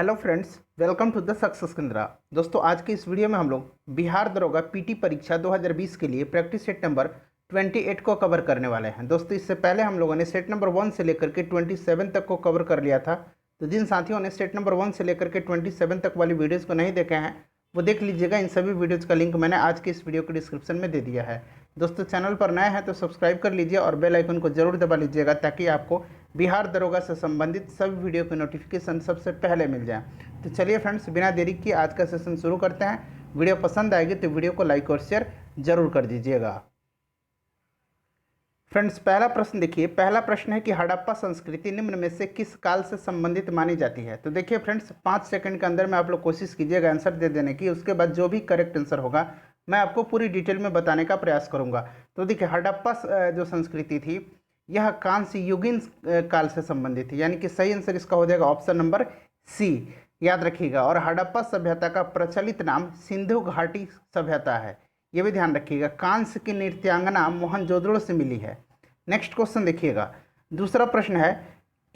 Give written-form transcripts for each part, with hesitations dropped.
Hello friends, welcome to the success Kendra. दोस्तों, आज के इस वीडियो में हम लोग बिहार दरोगा पीटी परीक्षा 2020 के लिए प्रैक्टिस सेट नंबर 28 को कवर करने वाले हैं। दोस्तों, इससे पहले हम लोगों ने सेट नंबर 1 से लेकर के 27 तक को कवर कर लिया था। तो जिन साथियों ने सेट नंबर 1 से लेकर के 27 तक वाली वीडियोज़ को नहीं देखे हैं वो देख लीजिएगा। इन सभी वीडियोज़ का लिंक मैंने आज के इस वीडियो के डिस्क्रिप्शन में दे दिया है। दोस्तों, चैनल पर नए हैं तो सब्सक्राइब कर लीजिए और बेल आइकन को जरूर दबा लीजिएगा ताकि आपको बिहार दरोगा से संबंधित सभी वीडियो की नोटिफिकेशन सबसे पहले मिल जाए। तो चलिए फ्रेंड्स, बिना देरी किए आज का सेशन शुरू करते हैं। वीडियो पसंद आएगी तो वीडियो को लाइक और शेयर जरूर कर दीजिएगा। फ्रेंड्स, पहला प्रश्न देखिए। पहला प्रश्न है कि हड़प्पा संस्कृति निम्न में से किस काल से संबंधित मानी जाती है। तो देखिए फ्रेंड्स, 5 सेकंड के अंदर में आप लोग कोशिश कीजिएगा आंसर दे देने की। उसके बाद जो भी करेक्ट आंसर होगा मैं आपको पूरी डिटेल में बताने का प्रयास करूंगा। तो देखिए, हड़प्पा जो संस्कृति थी यह कांस्य युगीन काल से संबंधित थी, यानी कि सही आंसर इसका हो जाएगा ऑप्शन नंबर सी, याद रखिएगा। और हड़प्पा सभ्यता का प्रचलित नाम सिंधु घाटी सभ्यता है, ये भी ध्यान रखिएगा। कांस्य की नृत्यांगना मोहनजोदड़ो से मिली है। नेक्स्ट क्वेश्चन देखिएगा। दूसरा प्रश्न है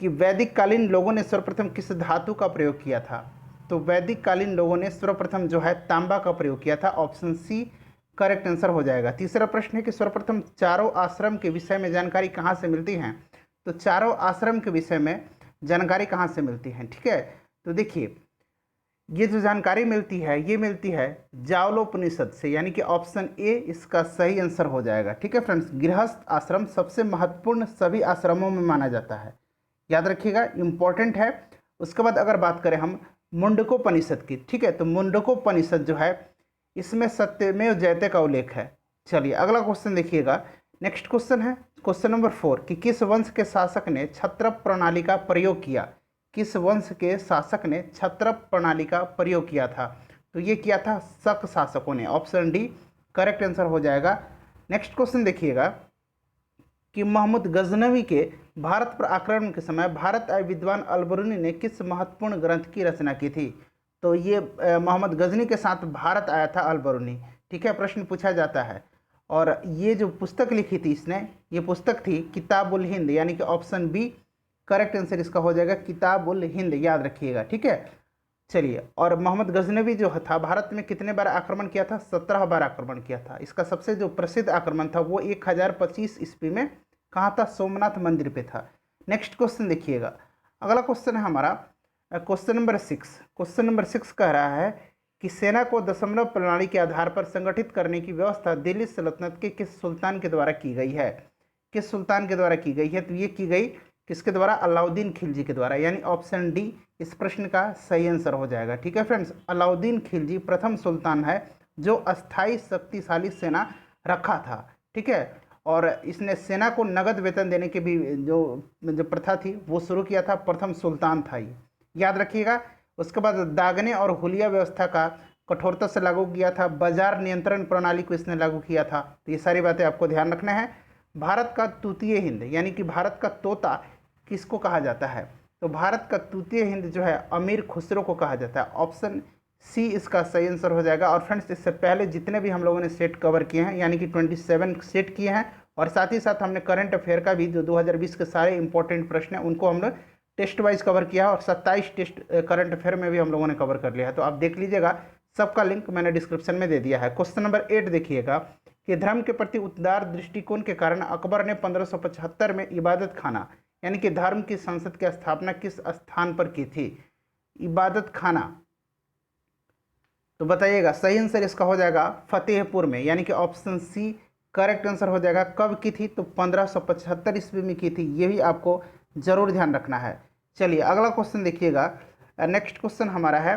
कि वैदिक कालीन लोगों ने सर्वप्रथम किस धातु का प्रयोग किया था। तो वैदिक कालीन लोगों ने सर्वप्रथम जो है तांबा का प्रयोग किया था, ऑप्शन सी करेक्ट आंसर हो जाएगा। तीसरा प्रश्न है कि सर्वप्रथम चारों आश्रम के विषय में जानकारी कहाँ से मिलती है। तो चारों आश्रम के विषय में जानकारी कहाँ से मिलती है, ठीक है। तो देखिए, ये जो जानकारी मिलती है ये मिलती है जावलोपनिषद से, यानी कि ऑप्शन ए इसका सही आंसर हो जाएगा, ठीक है फ्रेंड्स। गृहस्थ आश्रम सबसे महत्वपूर्ण सभी आश्रमों में माना जाता है, याद रखिएगा, इंपॉर्टेंट है। उसके बाद अगर बात करें हम मुंडकोपनिषद की, ठीक है, तो मुंडकोपनिषद जो है इसमें सत्यमेव जयते का उल्लेख है। चलिए अगला क्वेश्चन देखिएगा। नेक्स्ट क्वेश्चन है क्वेश्चन नंबर 4 कि किस वंश के शासक ने क्षत्रप प्रणाली का प्रयोग किया। किस वंश के शासक ने क्षत्रप प्रणाली का प्रयोग किया था। तो ये किया था शक शासकों ने, ऑप्शन डी करेक्ट आंसर हो जाएगा। नेक्स्ट क्वेश्चन देखिएगा कि मोहम्मद गजनवी के भारत पर आक्रमण के समय भारत आए विद्वान अलबरूनी ने किस महत्वपूर्ण ग्रंथ की रचना की थी। तो ये मोहम्मद गजनी के साथ भारत आया था अलबरूनी, ठीक है, प्रश्न पूछा जाता है। और ये जो पुस्तक लिखी थी इसने, ये पुस्तक थी किताबुल हिंद, यानी कि ऑप्शन बी करेक्ट आंसर इसका हो जाएगा किताबुल हिंद, याद रखिएगा, ठीक है। चलिए, और मोहम्मद गजनवी जो था भारत में कितने बार आक्रमण किया था, 17 बार आक्रमण किया था। इसका सबसे जो प्रसिद्ध आक्रमण था वो 1025 ईस्वी में कहाँ था, सोमनाथ मंदिर पे था। नेक्स्ट क्वेश्चन देखिएगा। अगला क्वेश्चन है हमारा क्वेश्चन नंबर 6। क्वेश्चन नंबर 6 कह रहा है कि सेना को दशमलव प्रणाली के आधार पर संगठित करने की व्यवस्था दिल्ली सल्तनत के किस सुल्तान के द्वारा की गई है। किस सुल्तान के द्वारा की गई है। तो ये की गई किसके द्वारा, अलाउद्दीन खिलजी के द्वारा, यानी ऑप्शन डी इस प्रश्न का सही आंसर हो जाएगा, ठीक है फ्रेंड्स। अलाउद्दीन खिलजी प्रथम सुल्तान है जो अस्थाई शक्तिशाली सेना रखा था, ठीक है। और इसने सेना को नगद वेतन देने की भी जो प्रथा थी वो शुरू किया था, प्रथम सुल्तान था ये, याद रखिएगा। उसके बाद दागने और हुलिया व्यवस्था का कठोरता से लागू किया था। बाजार नियंत्रण प्रणाली को इसने लागू किया था। तो ये सारी बातें आपको ध्यान रखना है। भारत का तूतीय हिंद, यानी कि भारत का तोता किसको कहा जाता है। तो भारत का तूतीय हिंद जो है अमीर खुसरो को कहा जाता है, ऑप्शन सी इसका सही आंसर हो जाएगा। और फ्रेंड्स, इससे पहले जितने भी हम लोगों ने सेट कवर किए हैं, यानी कि 27 सेट किए हैं, और साथ ही साथ हमने करंट अफेयर का भी जो 2020 के सारे इंपॉर्टेंट प्रश्न हैं उनको हम लोग टेस्ट वाइज कवर किया है, और 27 टेस्ट करंट अफेयर में भी हम लोगों ने कवर कर लिया है। तो आप देख लीजिएगा, सबका लिंक मैंने डिस्क्रिप्शन में दे दिया है। क्वेश्चन नंबर 8 देखिएगा कि धर्म के प्रति उदार दृष्टिकोण के कारण अकबर ने 1575 में इबादत खाना, यानी कि धर्म की संसद की स्थापना किस स्थान पर की थी। इबादत खाना, तो बताइएगा सही आंसर इसका हो जाएगा फतेहपुर में, यानी कि ऑप्शन सी करेक्ट आंसर हो जाएगा। कब की थी, तो 1575 ईस्वी में की थी, ये भी आपको जरूर ध्यान रखना है। चलिए अगला क्वेश्चन देखिएगा। नेक्स्ट क्वेश्चन हमारा है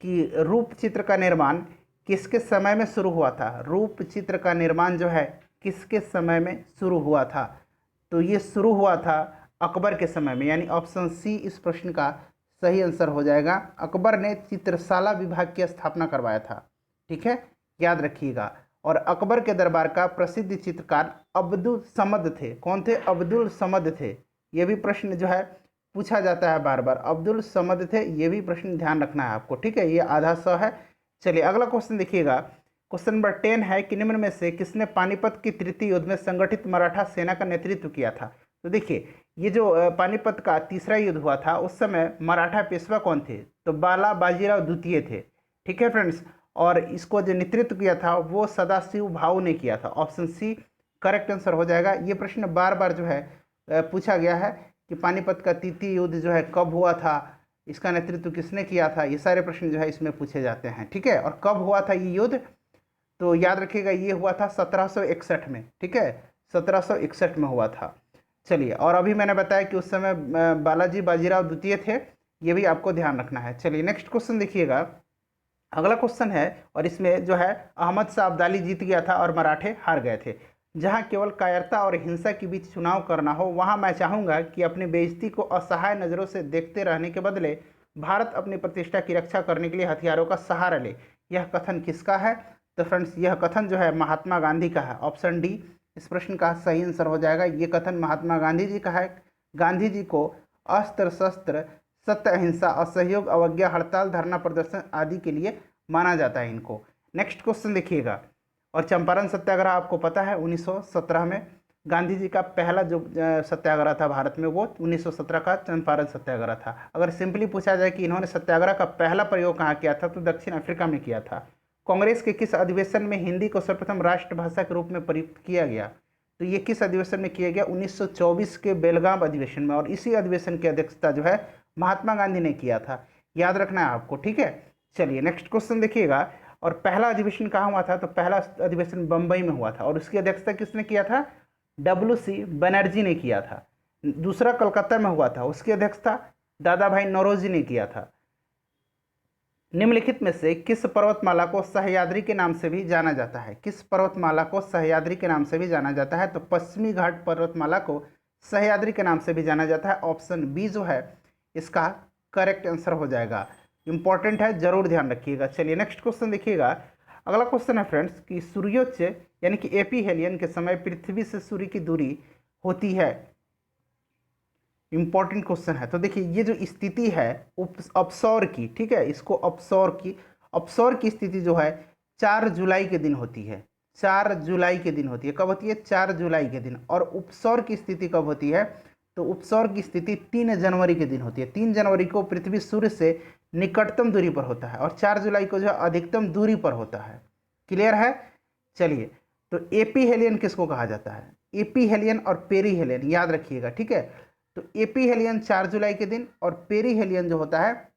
कि रूप चित्र का निर्माण किसके समय में शुरू हुआ था। रूप चित्र का निर्माण जो है किसके समय में शुरू हुआ था। तो ये शुरू हुआ था अकबर के समय में, यानी ऑप्शन सी इस प्रश्न का सही आंसर हो जाएगा। अकबर ने चित्रशाला विभाग की स्थापना करवाया था, ठीक है, याद रखिएगा। और अकबर के दरबार का प्रसिद्ध चित्रकार अब्दुल समद थे। कौन थे, अब्दुल समद थे। ये भी प्रश्न जो है पूछा जाता है बार बार, अब्दुल समद थे, ये भी प्रश्न ध्यान रखना है आपको, ठीक है, ये आधा सौ है। चलिए अगला क्वेश्चन देखिएगा। क्वेश्चन नंबर 10 है कि निम्न में से किसने पानीपत की तृतीय युद्ध में संगठित मराठा सेना का नेतृत्व किया था। तो देखिए, ये जो पानीपत का तीसरा युद्ध हुआ था उस समय मराठा पेशवा कौन थे? तो बाला बाजीराव द्वितीय थे। ठीक है फ्रेंड्स, और इसको जो नेतृत्व किया था वो सदाशिव भाऊ ने किया था। ऑप्शन सी करेक्ट आंसर हो जाएगा। ये प्रश्न बार बार जो है पूछा गया है कि पानीपत का तृतीय युद्ध जो है कब हुआ था, इसका नेतृत्व किसने किया था, ये सारे प्रश्न जो है इसमें पूछे जाते हैं। ठीक है, और कब हुआ था ये युद्ध? तो याद रखिएगा ये हुआ था 1761 में। ठीक है, 1761 में हुआ था। चलिए, और अभी मैंने बताया कि उस समय बालाजी बाजीराव द्वितीय थे, ये भी आपको ध्यान रखना है। चलिए नेक्स्ट क्वेश्चन देखिएगा। अगला क्वेश्चन है, और इसमें जो है अहमद शाह अब्दाली जीत गया था और मराठे हार गए थे। जहां केवल कायरता और हिंसा के बीच चुनाव करना हो, वहां मैं चाहूंगा कि अपनी बेइज्जती को असहाय नज़रों से देखते रहने के बदले भारत अपनी प्रतिष्ठा की रक्षा करने के लिए हथियारों का सहारा ले। यह कथन किसका है? तो फ्रेंड्स यह कथन जो है महात्मा गांधी का है। ऑप्शन डी इस प्रश्न का सही आंसर हो जाएगा। ये कथन महात्मा गांधी जी का है। गांधी जी को अस्त्र शस्त्र, सत्य, अहिंसा, असहयोग, अवज्ञा, हड़ताल, धरना प्रदर्शन आदि के लिए माना जाता है इनको। नेक्स्ट क्वेश्चन देखिएगा। और चंपारण सत्याग्रह आपको पता है 1917 में गांधी जी का पहला जो सत्याग्रह था भारत में वो 1917 का चंपारण सत्याग्रह था। अगर सिंपली पूछा जाए कि इन्होंने सत्याग्रह का पहला प्रयोग कहाँ किया था, तो दक्षिण अफ्रीका में किया था। कांग्रेस के किस अधिवेशन में हिंदी को सर्वप्रथम राष्ट्रभाषा के रूप में प्रयुक्त किया गया? तो ये किस अधिवेशन में किया गया? 1924 के बेलगाम अधिवेशन में, और इसी अधिवेशन की अध्यक्षता जो है महात्मा गांधी ने किया था। याद रखना है आपको। ठीक है, चलिए नेक्स्ट क्वेश्चन देखिएगा। और पहला अधिवेशन कहाँ हुआ था? तो पहला अधिवेशन बम्बई में हुआ था, और उसकी अध्यक्षता किसने किया था? WC बनर्जी ने किया था। दूसरा कलकत्ता में हुआ था, उसकी अध्यक्षता दादा भाई नौरोजी ने किया था। निम्नलिखित में से किस पर्वतमाला को सह्याद्री के नाम से भी जाना जाता है? किस पर्वतमाला को सह्याद्री के नाम से भी जाना जाता है? तो पश्चिमी घाट पर्वतमाला को सह्याद्री के नाम से भी जाना जाता है। ऑप्शन बी जो है इसका करेक्ट आंसर हो जाएगा। इंपॉर्टेंट है, जरूर ध्यान रखिएगा। चलिए नेक्स्ट क्वेश्चन देखिएगा। अगला क्वेश्चन है फ्रेंड्स कि सूर्योच्च यानी कि एपीहेलियन के समय पृथ्वी से सूर्य की दूरी होती है। इंपॉर्टेंट क्वेश्चन है। तो देखिए ये जो स्थिति है अपसौर की, ठीक है, इसको अपसौर की स्थिति जो है 4 जुलाई के दिन होती है। 4 जुलाई के दिन होती है। कब होती है? 4 जुलाई के दिन। और उपसौर की स्थिति कब होती है? तो उपसौर की स्थिति 3 जनवरी के दिन होती है। 3 जनवरी को पृथ्वी सूर्य से निकटतम दूरी पर होता है, और 4 जुलाई को जो है अधिकतम दूरी पर होता है। क्लियर है? चलिए, तो एपीहेलियन किसको कहा जाता है? एपीहेलियन और पेरीहेलियन याद रखिएगा। ठीक है, तो एपीहेलियन 4 जुलाई के दिन, और पेरीहेलियन जो होता है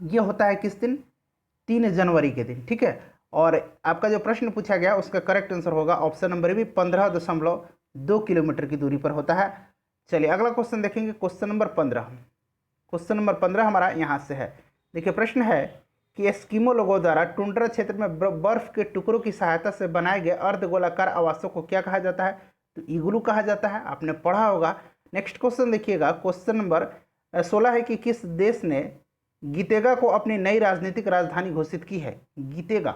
ये होता है किस दिन? 3 जनवरी के दिन। ठीक है, और आपका जो प्रश्न पूछा गया उसका करेक्ट आंसर होगा ऑप्शन नंबर बी, 15.2 किलोमीटर की दूरी पर होता है। चलिए अगला क्वेश्चन देखेंगे, क्वेश्चन नंबर 15। क्वेश्चन नंबर 15 हमारा यहाँ से है। देखिए प्रश्न है कि एस्किमो लोगों द्वारा टुंड्रा क्षेत्र में बर्फ के टुकड़ों की सहायता से बनाए गए अर्धगोलाकार आवासों को क्या कहा जाता है? तो इग्लू कहा जाता है, आपने पढ़ा होगा। नेक्स्ट क्वेश्चन देखिएगा, क्वेश्चन नंबर 16 है कि किस देश ने गीतेगा को अपनी नई राजनीतिक राजधानी घोषित की है? गीतेगा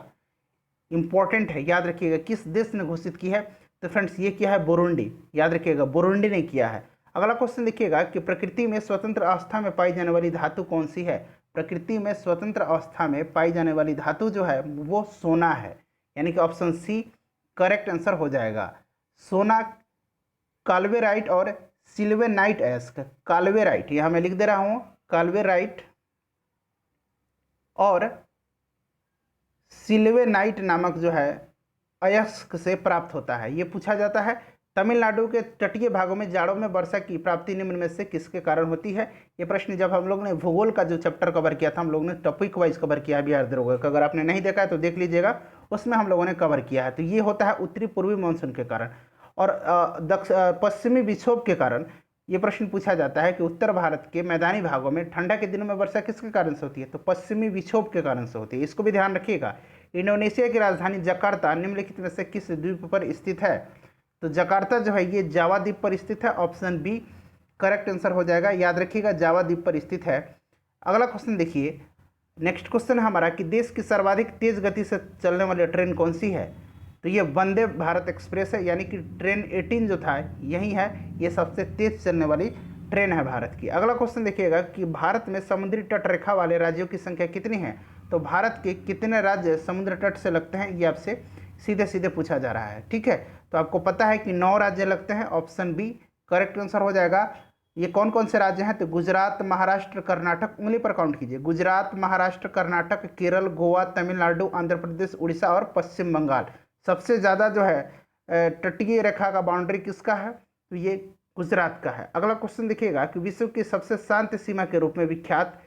इंपॉर्टेंट है, याद रखिएगा। किस देश ने घोषित की है? तो फ्रेंड्स ये क्या है? बुरुंडी। याद रखिएगा, बुरुंडी ने किया है। अगला क्वेश्चन देखिएगा कि प्रकृति में स्वतंत्र अवस्था में पाई जाने वाली धातु कौन सी है? प्रकृति में स्वतंत्र अवस्था में पाई जाने वाली धातु जो है वो सोना है, यानी कि ऑप्शन सी करेक्ट आंसर हो जाएगा। सोना, काल्वेराइट और सिल्वेनाइट एस्क। काल्वेराइट यहाँ मैं लिख दे रहा हूँ, काल्वेराइट और सिल्वेनाइट नामक जो है अयस्क से प्राप्त होता है। ये पूछा जाता है। तमिलनाडु के तटीय भागों में जाड़ों में वर्षा की प्राप्ति निम्न में से किसके कारण होती है? ये प्रश्न जब हम लोग ने भूगोल का जो चैप्टर कवर किया था, हम लोग ने टॉपिक वाइज कवर किया है बिहार दरोगा का। अगर आपने नहीं देखा है तो देख लीजिएगा, उसमें हम लोगों ने कवर किया है। तो ये होता है उत्तरी पूर्वी मानसून के कारण, और पश्चिमी विक्षोभ के कारण। ये प्रश्न पूछा जाता है कि उत्तर भारत के मैदानी भागों में ठंडा के दिनों में वर्षा किसके कारण से होती है? तो पश्चिमी विक्षोभ के कारण से होती है। इसको भी ध्यान रखिएगा। इंडोनेशिया की राजधानी जकार्ता निम्नलिखित में से किस द्वीप पर स्थित है? तो जकार्ता जो है ये जावा द्वीप पर स्थित है। ऑप्शन बी करेक्ट आंसर हो जाएगा। याद रखिएगा, जावा द्वीप पर स्थित है। अगला क्वेश्चन देखिए, नेक्स्ट क्वेश्चन हमारा कि देश की सर्वाधिक तेज गति से चलने वाली ट्रेन कौन सी है? तो ये वंदे भारत एक्सप्रेस है, यानी कि ट्रेन 18 जो था यही है, ये सबसे तेज चलने वाली ट्रेन है भारत की। अगला क्वेश्चन देखिएगा कि भारत में समुद्री तट रेखा वाले राज्यों की संख्या कितनी है? तो भारत के कितने राज्य समुद्र तट से लगते हैं, ये आपसे सीधे सीधे पूछा जा रहा है। ठीक है, तो आपको पता है कि 9 राज्य लगते हैं। ऑप्शन बी करेक्ट आंसर हो जाएगा। ये कौन कौन से राज्य हैं? तो गुजरात, महाराष्ट्र, कर्नाटक, उंगली पर काउंट कीजिए। गुजरात, महाराष्ट्र, कर्नाटक, केरल, गोवा, तमिलनाडु, आंध्र प्रदेश, उड़ीसा और पश्चिम बंगाल। सबसे ज़्यादा जो है तटीय रेखा का बाउंड्री किसका है? तो ये गुजरात का है। अगला क्वेश्चन देखिएगा कि विश्व की सबसे शांत सीमा के रूप में विख्यात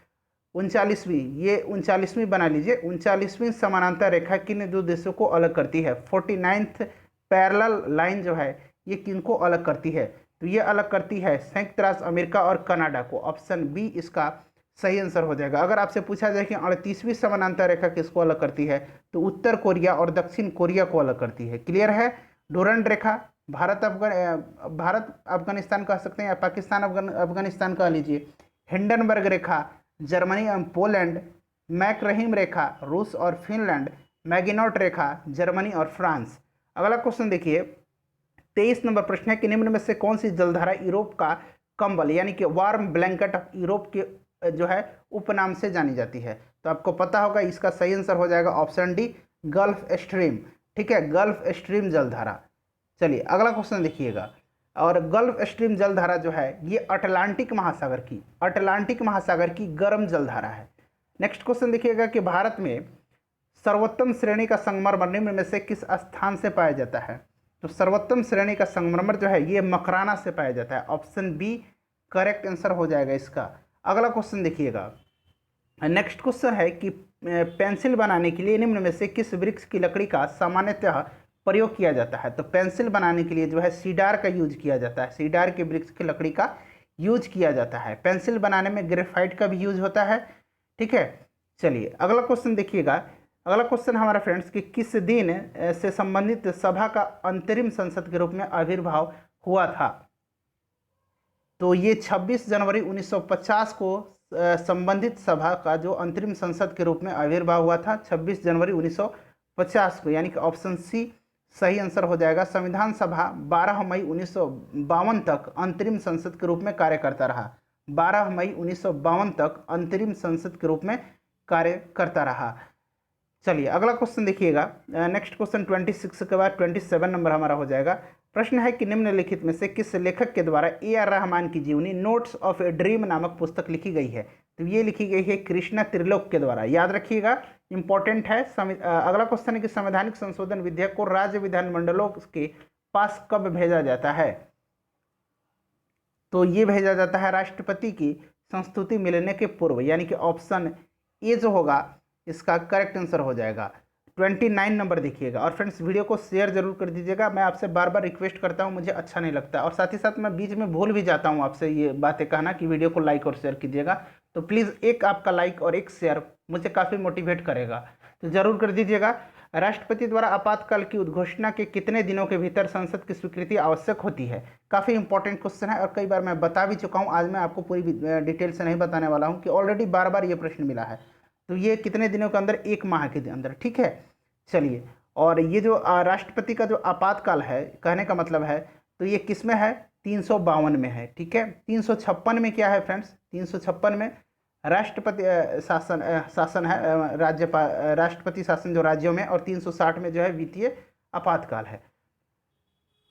39वीं, ये 39वीं बना लीजिए, 39वीं समानांतर रेखा किन दो देशों को अलग करती है? 49th पैरेलल लाइन जो है ये किनको अलग करती है? तो ये अलग करती है संयुक्त राष्ट्र अमेरिका और कनाडा को। ऑप्शन बी इसका सही आंसर हो जाएगा। अगर आपसे पूछा जाए कि 38वीं समानांतर रेखा किसको अलग करती है, तो उत्तर कोरिया और दक्षिण कोरिया को अलग करती है। क्लियर है? डोरंड रेखा भारत अफगानिस्तान कह सकते हैं या पाकिस्तान अफगानिस्तान कह लीजिए। हिंडनबर्ग रेखा जर्मनी एवं पोलैंड। मैक-रहीम रेखा रूस और फिनलैंड। मैगिनॉट रेखा जर्मनी और फ्रांस। अगला क्वेश्चन देखिए, 23 नंबर प्रश्न है कि निम्न में से कौन सी जलधारा यूरोप का कंबल यानी कि वार्म ब्लैंकेट ऑफ यूरोप के जो है उपनाम से जानी जाती है? तो आपको पता होगा, इसका सही आंसर हो जाएगा ऑप्शन डी, गल्फ स्ट्रीम। ठीक है, गल्फ स्ट्रीम जलधारा। चलिए अगला क्वेश्चन देखिएगा, और गल्फ स्ट्रीम जलधारा जो है ये अटलांटिक महासागर की गर्म जलधारा है। नेक्स्ट क्वेश्चन देखिएगा कि भारत में सर्वोत्तम श्रेणी का संगमरमर निम्न में से किस स्थान से पाया जाता है? तो सर्वोत्तम श्रेणी का संगमरमर जो है ये मकराना से पाया जाता है। ऑप्शन बी करेक्ट आंसर हो जाएगा इसका। अगला क्वेश्चन देखिएगा, नेक्स्ट क्वेश्चन है कि पेंसिल बनाने के लिए निम्न में से किस वृक्ष की लकड़ी का सामान्यतः प्रयोग किया जाता है? तो पेंसिल बनाने के लिए जो है सीडार का यूज किया जाता है, सीडार के वृक्ष की लकड़ी का यूज किया जाता है। पेंसिल बनाने में ग्रेफाइट का भी यूज होता है। ठीक है, चलिए अगला क्वेश्चन देखिएगा। अगला क्वेश्चन हमारा फ्रेंड्स कि किस दिन से संबंधित सभा का अंतरिम संसद के रूप में आविर्भाव हुआ था? तो ये 26 जनवरी 1950 को संबंधित सभा का जो अंतरिम संसद के रूप में आविर्भाव हुआ था 26 जनवरी 1950 को, यानी कि ऑप्शन सी सही आंसर हो जाएगा। संविधान सभा 12 मई 1952 तक अंतरिम संसद के रूप में कार्य करता रहा। 12 मई 1952 तक अंतरिम संसद के रूप में कार्य करता रहा। चलिए अगला क्वेश्चन देखिएगा। नेक्स्ट क्वेश्चन 26 के बाद 27 नंबर हमारा हो जाएगा। प्रश्न है कि निम्नलिखित में से किस लेखक के द्वारा ए.आर. रहमान की जीवनी नोट्स ऑफ ए ड्रीम नामक पुस्तक लिखी गई है? तो ये लिखी गई है कृष्णा त्रिलोक के द्वारा। याद रखिएगा, इंपॉर्टेंट है। अगला क्वेश्चन है कि संवैधानिक संशोधन विधेयक को राज्य विधानमंडलों के पास कब भेजा जाता है? तो ये भेजा जाता है राष्ट्रपति की संस्तुति मिलने के पूर्व, यानी कि ऑप्शन ए जो होगा इसका करेक्ट आंसर हो जाएगा। 29 नंबर देखिएगा। और फ्रेंड्स वीडियो को शेयर जरूर कर दीजिएगा, मैं आपसे बार बार रिक्वेस्ट करता हूं, मुझे अच्छा नहीं लगता। और साथ ही साथ मैं बीच में भूल भी जाता हूं आपसे ये बातें कहना कि वीडियो को लाइक और शेयर कीजिएगा। तो प्लीज़ एक आपका लाइक और एक शेयर मुझे काफ़ी मोटिवेट करेगा, तो ज़रूर कर दीजिएगा। राष्ट्रपति द्वारा आपातकाल की उद्घोषणा के कितने दिनों के भीतर संसद की स्वीकृति आवश्यक होती है? काफ़ी इंपॉर्टेंट क्वेश्चन है और कई बार मैं बता भी चुका हूँ। आज मैं आपको पूरी डिटेल से नहीं बताने वाला हूँ कि ऑलरेडी बार बार ये प्रश्न मिला है। तो ये कितने दिनों के अंदर? 1 माह के अंदर। ठीक है, चलिए। और ये जो राष्ट्रपति का जो आपातकाल है, कहने का मतलब है, तो ये किस में है? 352 में है। ठीक है, 356 में क्या है फ्रेंड्स? 356 में राष्ट्रपति शासन है, राष्ट्रपति शासन जो राज्यों में, और 360 में जो है वित्तीय आपातकाल है।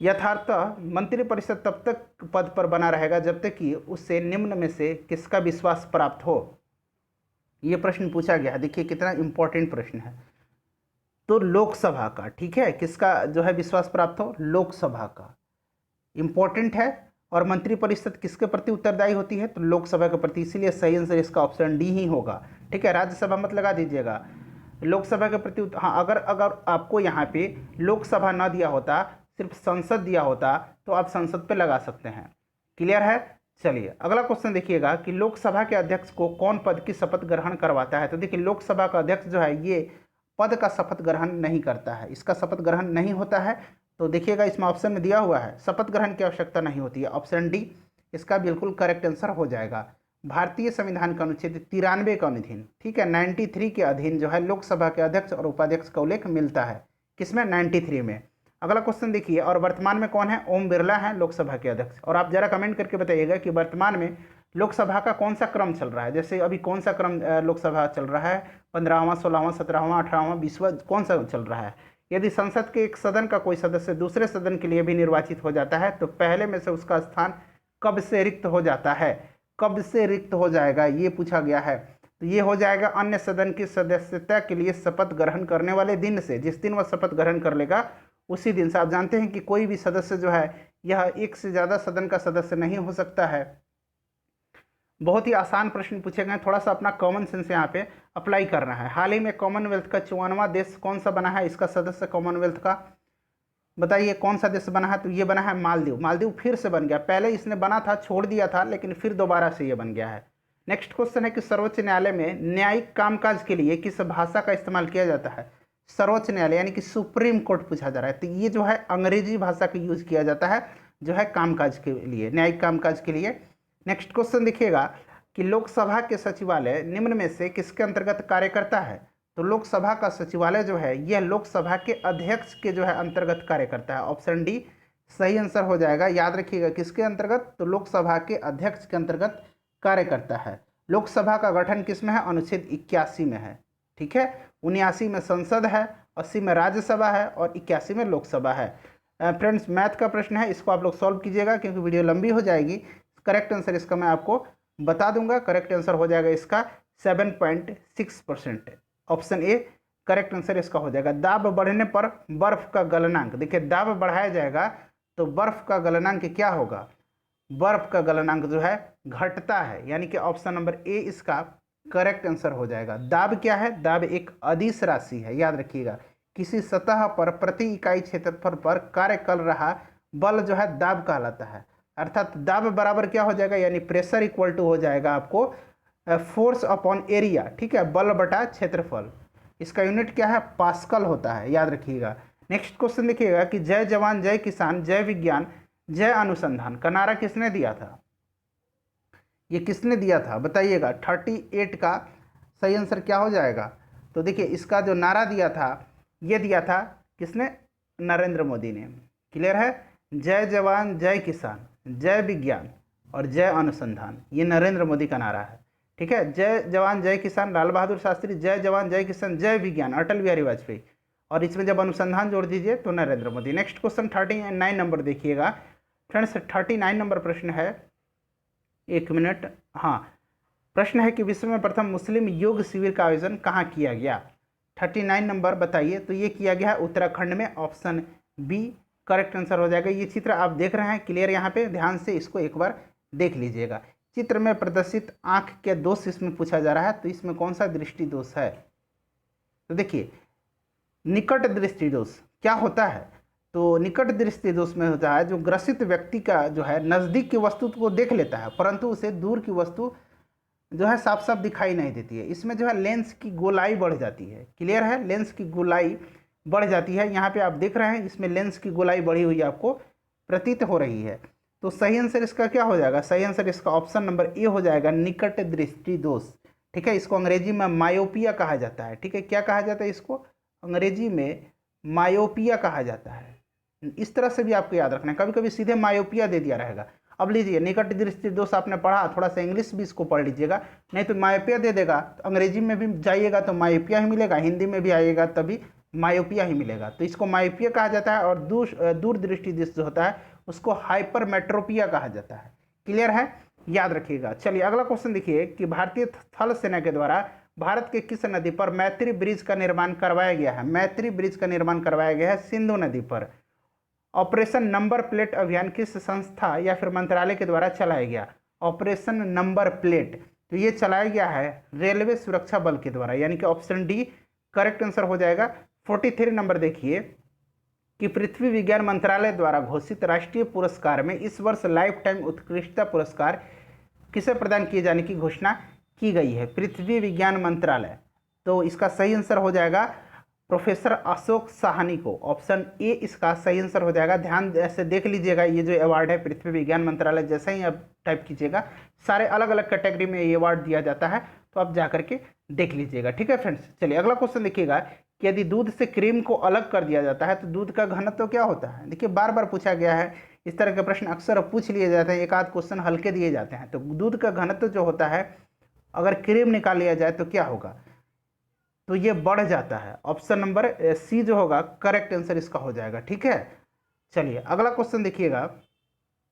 यथार्थ मंत्रिपरिषद तब तक पद पर बना रहेगा जब तक कि उससे निम्न में से किसका विश्वास प्राप्त हो? ये प्रश्न पूछा गया। देखिए कितना इंपॉर्टेंट प्रश्न है। तो लोकसभा का, ठीक है, किसका जो है विश्वास प्राप्त हो? लोकसभा का। इंपॉर्टेंट है। और मंत्रिपरिषद किसके प्रति उत्तरदायी होती है? तो लोकसभा के प्रति, इसीलिए सही आंसर इसका ऑप्शन डी ही होगा। ठीक है, राज्यसभा मत लगा दीजिएगा, लोकसभा के प्रति। हाँ, अगर आपको यहाँ पे लोकसभा न दिया होता, सिर्फ संसद दिया होता, तो आप संसद पे लगा सकते हैं। क्लियर है? चलिए अगला क्वेश्चन देखिएगा कि लोकसभा के अध्यक्ष को कौन पद की शपथ ग्रहण करवाता है? तो देखिए लोकसभा का अध्यक्ष जो है ये पद का शपथ ग्रहण नहीं करता है, इसका शपथ ग्रहण नहीं होता है। तो देखिएगा इसमें ऑप्शन में दिया हुआ है शपथ ग्रहण की आवश्यकता नहीं होती है। ऑप्शन डी इसका बिल्कुल करेक्ट आंसर हो जाएगा। भारतीय संविधान का अनुच्छेद 93 का अधीन, ठीक है, 93 के अधीन जो है लोकसभा के अध्यक्ष और उपाध्यक्ष का उल्लेख मिलता है। किसमें? 93 में। अगला क्वेश्चन देखिए, और वर्तमान में कौन है? ओम बिरला हैं लोकसभा के अध्यक्ष। और आप जरा कमेंट करके बताइएगा कि वर्तमान में लोकसभा का कौन सा क्रम चल रहा है। जैसे अभी कौन सा क्रम लोकसभा चल रहा है? 15वां, 16वां, 17वां, 18वां, 20वां, कौन सा चल रहा है? यदि संसद के एक सदन का कोई सदस्य दूसरे सदन के लिए भी निर्वाचित हो जाता है तो पहले में से उसका स्थान कब से रिक्त हो जाता है, कब से रिक्त हो जाएगा, ये पूछा गया है। तो ये हो जाएगा अन्य सदन की सदस्यता के लिए शपथ ग्रहण करने वाले दिन से। जिस दिन वह शपथ ग्रहण कर लेगा उसी दिन से। आप जानते हैं कि कोई भी सदस्य जो है यह एक से ज़्यादा सदन का सदस्य नहीं हो सकता है। बहुत ही आसान प्रश्न पूछे गए, थोड़ा सा अपना कॉमन सेंस यहाँ पे अप्लाई करना है। हाल ही में कॉमनवेल्थ का 54वां देश कौन सा बना है, इसका सदस्य कॉमनवेल्थ का बताइए कौन सा देश बना है। तो ये बना है मालदीव। मालदीव फिर से बन गया, पहले इसने बना था, छोड़ दिया था, लेकिन फिर दोबारा से ये बन गया है। नेक्स्ट क्वेश्चन है कि सर्वोच्च न्यायालय में न्यायिक कामकाज के लिए किस भाषा का इस्तेमाल किया जाता है। सर्वोच्च न्यायालय यानी कि सुप्रीम कोर्ट पूछा जा रहा है, तो ये जो है अंग्रेजी भाषा का यूज किया जाता है जो है कामकाज के लिए, न्यायिक कामकाज के लिए। नेक्स्ट क्वेश्चन देखिएगा कि लोकसभा के सचिवालय निम्न में से किसके अंतर्गत कार्य करता है। तो लोकसभा का सचिवालय जो है यह लोकसभा के अध्यक्ष के जो है अंतर्गत कार्य करता है। ऑप्शन डी सही आंसर हो जाएगा। याद रखिएगा किसके अंतर्गत, तो लोकसभा के अध्यक्ष के अंतर्गत कार्य करता है। लोकसभा का गठन किस में है, अनुच्छेद 81 में है। ठीक है, 79 में संसद है, 80 में राज्यसभा है और 81 में लोकसभा है। फ्रेंड्स मैथ का प्रश्न है, इसको आप लोग सॉल्व कीजिएगा क्योंकि वीडियो लंबी हो जाएगी। करेक्ट आंसर इसका मैं आपको बता दूंगा। करेक्ट आंसर हो जाएगा इसका 7.6%। ऑप्शन ए करेक्ट आंसर इसका हो जाएगा। दाब बढ़ने पर बर्फ का गलनांक, देखिए दाब बढ़ाया जाएगा तो बर्फ का गलनांक क्या होगा, बर्फ का गलनांक जो है घटता है, यानी कि ऑप्शन नंबर ए इसका करेक्ट आंसर हो जाएगा। दाब क्या है, दाब एक अदिश राशि है। याद रखिएगा किसी सतह पर प्रति इकाई क्षेत्रफल पर कार्य कर रहा बल जो है दाब कहलाता है। अर्थात दाब बराबर क्या हो जाएगा, यानी प्रेशर इक्वल टू हो जाएगा आपको फोर्स अपॉन एरिया। ठीक है, बल बटा क्षेत्रफल। इसका यूनिट क्या है, पास्कल होता है। याद रखिएगा। नेक्स्ट क्वेश्चन देखिएगा कि जय जवान जय किसान जय विज्ञान जय अनुसंधान का नारा किसने दिया था। ये किसने दिया था बताइएगा। 38 का सही आंसर क्या हो जाएगा। तो देखिए इसका जो नारा दिया था ये दिया था किसने, नरेंद्र मोदी ने। क्लियर है, जय जवान जय किसान जय विज्ञान और जय अनुसंधान, ये नरेंद्र मोदी का नारा है। ठीक है, जय जवान जय किसान लाल बहादुर शास्त्री, जय जवान जय किसान जय विज्ञान अटल बिहारी वाजपेयी, और इसमें जब अनुसंधान जोड़ दीजिए तो Narendra Modi. Next question 39 number देखिएगा फ्रेंड्स। 39 नंबर प्रश्न है, एक मिनट, हाँ, प्रश्न है कि विश्व में प्रथम मुस्लिम योग शिविर का आयोजन कहाँ किया गया। 39 नंबर बताइए। तो ये किया गया है उत्तराखंड में। ऑप्शन बी करेक्ट आंसर हो जाएगा। ये चित्र आप देख रहे हैं क्लियर, यहाँ पे ध्यान से इसको एक बार देख लीजिएगा। चित्र में प्रदर्शित आंख के दोष इसमें पूछा जा रहा है, तो इसमें कौन सा दृष्टि दोष है। तो देखिए निकट दृष्टि दोष क्या होता है, तो निकट दृष्टि दोष में होता है जो ग्रसित व्यक्ति का जो है नज़दीक की वस्तु को देख लेता है परंतु उसे दूर की वस्तु जो है साफ साफ दिखाई नहीं देती है। इसमें जो है लेंस की गोलाई बढ़ जाती है। क्लियर है, लेंस की गोलाई बढ़ जाती है। यहाँ पे आप देख रहे हैं इसमें लेंस की गोलाई बढ़ी हुई आपको प्रतीत हो रही है। तो सही आंसर इसका क्या हो जाएगा, सही आंसर इसका ऑप्शन नंबर ए हो जाएगा, निकट दृष्टि दोष। ठीक है, इसको अंग्रेजी में मायोपिया कहा जाता है। ठीक है, क्या कहा जाता है इसको, अंग्रेजी में मायोपिया कहा जाता है। इस तरह से भी आपको याद रखना है, कभी कभी सीधे मायोपिया दे दिया रहेगा। अब लीजिए निकट दृष्टि दोष आपने पढ़ा, थोड़ा सा इंग्लिश भी इसको पढ़ लीजिएगा, नहीं तो मायोपिया दे देगा। तो अंग्रेजी में भी जाइएगा तो मायोपिया ही मिलेगा, हिंदी में भी आइएगा तभी मायोपिया ही मिलेगा। तो इसको मायोपिया कहा जाता है। और दूर दृष्टि जो होता है उसको हाइपरमेट्रोपिया कहा जाता है। क्लियर है, याद रखिएगा। चलिए अगला क्वेश्चन देखिए कि भारतीय थल सेना के द्वारा भारत के किस नदी पर मैत्री ब्रिज का निर्माण करवाया गया है। मैत्री ब्रिज का निर्माण करवाया गया है सिंधु नदी पर। ऑपरेशन नंबर प्लेट अभियान किस संस्था या फिर मंत्रालय के द्वारा चलाया गया। ऑपरेशन नंबर प्लेट, तो ये चलाया गया है रेलवे सुरक्षा बल के द्वारा, यानी कि ऑप्शन डी करेक्ट आंसर हो जाएगा। 43 नंबर देखिए कि पृथ्वी विज्ञान मंत्रालय द्वारा घोषित राष्ट्रीय पुरस्कार में इस वर्ष लाइफ टाइम उत्कृष्टता पुरस्कार किसे प्रदान किए जाने की घोषणा की गई है। पृथ्वी विज्ञान मंत्रालय, तो इसका सही आंसर हो जाएगा प्रोफेसर अशोक साहनी को। ऑप्शन ए इसका सही आंसर हो जाएगा। ध्यान से देख लीजिएगा, ये जो अवार्ड है पृथ्वी विज्ञान मंत्रालय, जैसे ही आप टाइप कीजिएगा सारे अलग अलग कैटेगरी में ये अवार्ड दिया जाता है, तो आप जा करके देख लीजिएगा। ठीक है फ्रेंड्स, चलिए अगला क्वेश्चन देखिएगा कि यदि दूध से क्रीम को अलग कर दिया जाता है तो दूध का घनत्व तो क्या होता है। देखिए बार बार पूछा गया है, इस तरह के प्रश्न अक्सर पूछ लिए जाते हैं, एक आध क्वेश्चन हल्के दिए जाते हैं। तो दूध का घनत्व जो होता है अगर क्रीम निकाल लिया जाए तो क्या होगा, तो ये बढ़ जाता है। ऑप्शन नंबर सी जो होगा करेक्ट आंसर इसका हो जाएगा। ठीक है, चलिए अगला क्वेश्चन देखिएगा।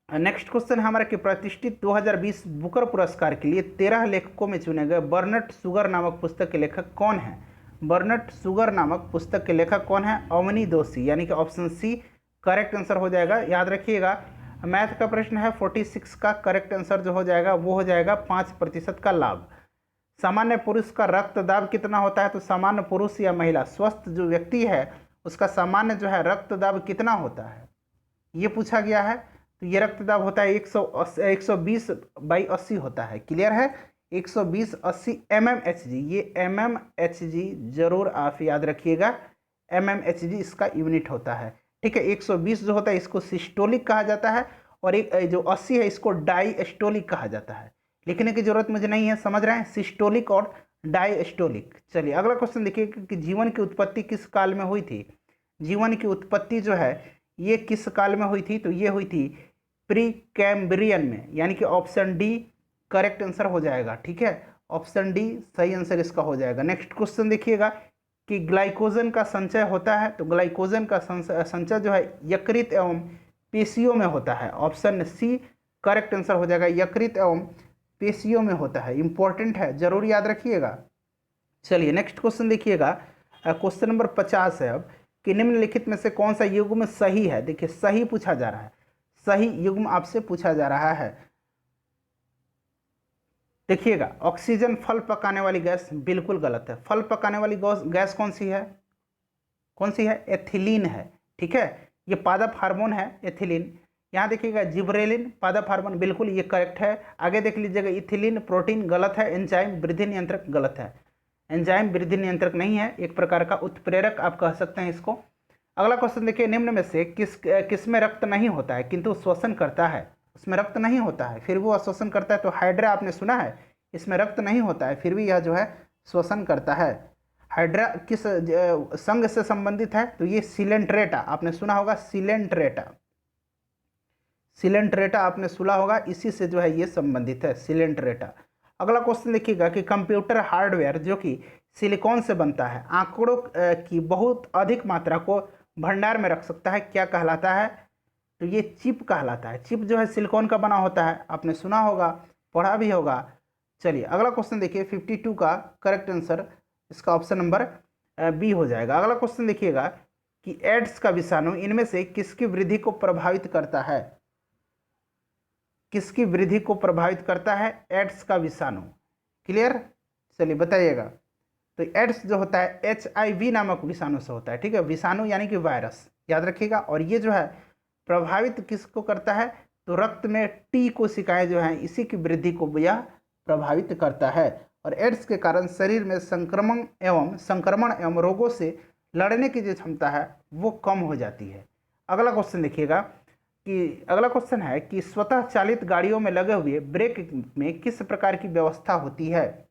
नेक्स्ट क्वेश्चन है हमारा कि प्रतिष्ठित 2020 बुकर पुरस्कार के लिए 13 लेखकों में चुने गए बर्नट शुगर नामक पुस्तक के लेखक कौन है? बर्नट शुगर नामक पुस्तक के लेखक कौन है? अवनी दोषी, यानी कि ऑप्शन सी करेक्ट आंसर हो जाएगा। याद रखिएगा, मैथ का प्रश्न है, 46 का करेक्ट आंसर जो हो जाएगा वो हो जाएगा 5% का लाभ। सामान्य पुरुष का रक्तदाब कितना होता है? तो सामान्य पुरुष या महिला स्वस्थ जो व्यक्ति है उसका सामान्य जो है रक्तदाब कितना होता है, ये पूछा गया है। तो ये रक्तदाब होता है 120/80 होता है। क्लियर है? 120/80 mmHg। ये mmHg जरूर आप याद रखिएगा, mmHg इसका यूनिट होता है। ठीक है, 120 जो होता है इसको सिस्टोलिक कहा जाता है, और एक जो 80 है इसको डायस्टोलिक कहा जाता है। लिखने की जरूरत मुझे नहीं है, समझ रहे हैं, सिस्टोलिक और डायस्टोलिक। चलिए अगला क्वेश्चन देखिए कि जीवन की उत्पत्ति किस काल में हुई थी? जीवन की उत्पत्ति जो है ये किस काल में हुई थी? तो ये हुई थी प्री कैम्ब्रियन में, यानी कि ऑप्शन डी करेक्ट आंसर हो जाएगा। ठीक है, ऑप्शन डी सही आंसर इसका हो जाएगा। नेक्स्ट क्वेश्चन देखिएगा कि ग्लाइकोजन का संचय होता है, तो ग्लाइकोजन का संचय जो है यकृत एवं पेशियों में होता है। ऑप्शन सी करेक्ट आंसर हो जाएगा, यकृत एवं पेशियों में होता है। इंपॉर्टेंट है, जरूर याद रखिएगा। चलिए नेक्स्ट क्वेश्चन देखिएगा, क्वेश्चन नंबर 50 है अब कि निम्नलिखित में से कौन सा युग्म सही है? देखिए सही पूछा जा रहा है, सही युग्म आपसे पूछा जा रहा है। देखिएगा, ऑक्सीजन फल पकाने वाली गैस बिल्कुल गलत है। फल पकाने वाली गैस कौन सी है? कौन सी है? एथिलीन है। ठीक है, ये पादप हार्मोन है एथिलीन। यहाँ देखिएगा जिब्रेलिन पादप हार्मोन, बिल्कुल ये करेक्ट है। आगे देख लीजिएगा, इथिलीन प्रोटीन गलत है, एंजाइम वृद्धि नियंत्रक गलत है। एंजाइम वृद्धि नियंत्रक नहीं है, एक प्रकार का उत्प्रेरक आप कह सकते हैं इसको। अगला क्वेश्चन देखिए, निम्न में से किस में रक्त नहीं होता है किंतु श्वसन करता है? उसमें रक्त नहीं होता है फिर वो श्वसन करता है। तो हाइड्रा आपने सुना है, इसमें रक्त नहीं होता है फिर भी यह जो है श्वसन करता है। हाइड्रा किस संघ से संबंधित है? तो ये सिलेंट्रेटा, आपने सुना होगा सिलेंट्रेटा, सिलेंट्रेटा आपने सुना होगा, इसी से जो है ये संबंधित है, सिलेंट्रेटा। अगला क्वेश्चन देखिएगा कि कंप्यूटर हार्डवेयर जो कि सिलिकॉन से बनता है आंकड़ों की बहुत अधिक मात्रा को भंडार में रख सकता है, क्या कहलाता है? तो ये चिप कहलाता है। चिप जो है सिलिकॉन का बना होता है, आपने सुना होगा, पढ़ा भी होगा। चलिए अगला क्वेश्चन देखिए, 52 का करेक्ट आंसर इसका ऑप्शन नंबर बी हो जाएगा। अगला क्वेश्चन देखिएगा कि एड्स का विषाणु इनमें से किसकी वृद्धि को प्रभावित करता है? किसकी वृद्धि को प्रभावित करता है? एड्स का विषाणु। क्लियर? चलिए बताइएगा। तो एड्स जो होता है HIV नामक विषाणु से होता है। ठीक है, विषाणु यानी कि वायरस, याद रखिएगा। और ये जो है प्रभावित किसको करता है? तो रक्त में टी कोशिकाएं जो हैं इसी की वृद्धि को यह प्रभावित करता है, और एड्स के कारण शरीर में संक्रमण एवं रोगों से लड़ने की जो क्षमता है वो कम हो जाती है। अगला क्वेश्चन देखिएगा कि अगला क्वेश्चन है कि स्वतः चालित गाड़ियों में लगे हुए ब्रेक में किस प्रकार की व्यवस्था होती है?